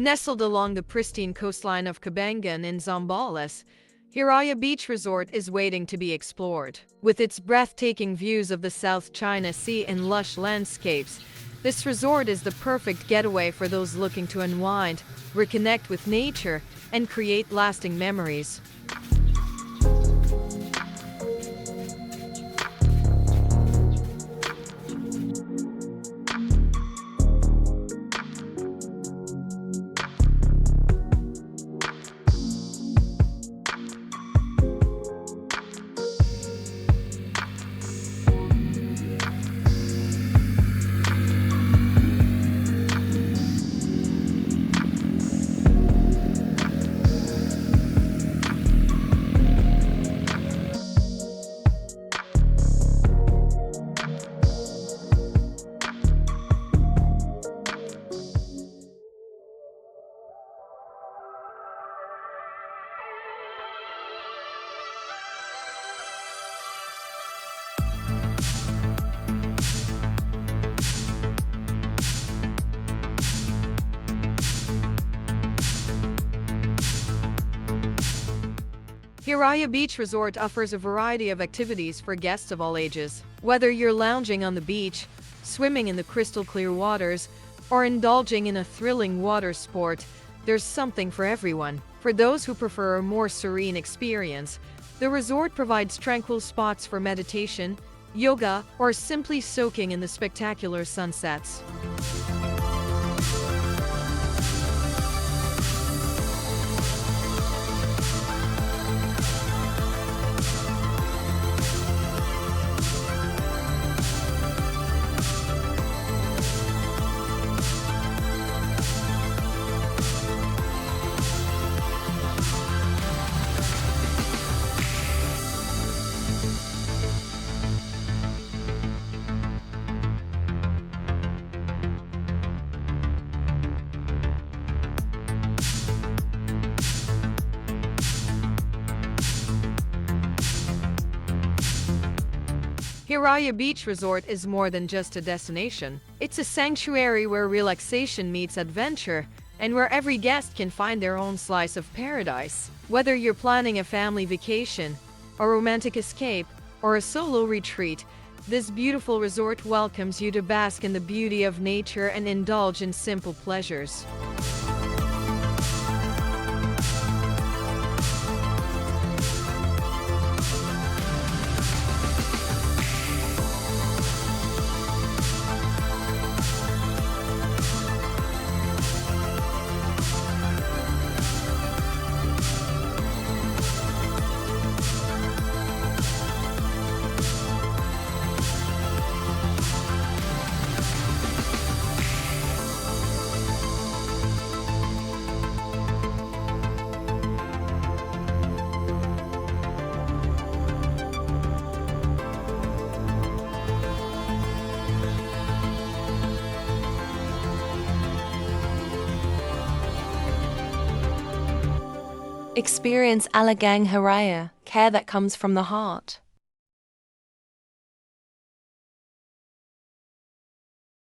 Nestled along the pristine coastline of Cabangan in Zambales, Hiraya Beach Resort is waiting to be explored. With its breathtaking views of the South China Sea and lush landscapes, this resort is the perfect getaway for those looking to unwind, reconnect with nature, and create lasting memories. Hiraya Beach Resort offers a variety of activities for guests of all ages. Whether you're lounging on the beach, swimming in the crystal clear waters, or indulging in a thrilling water sport, there's something for everyone. For those who prefer a more serene experience, the resort provides tranquil spots for meditation, yoga, or simply soaking in the spectacular sunsets. Hiraya Beach Resort is more than just a destination. It's a sanctuary where relaxation meets adventure, and where every guest can find their own slice of paradise. Whether you're planning a family vacation, a romantic escape, or a solo retreat, this beautiful resort welcomes you to bask in the beauty of nature and indulge in simple pleasures. Experience Alagang Hiraya, care that comes from the heart.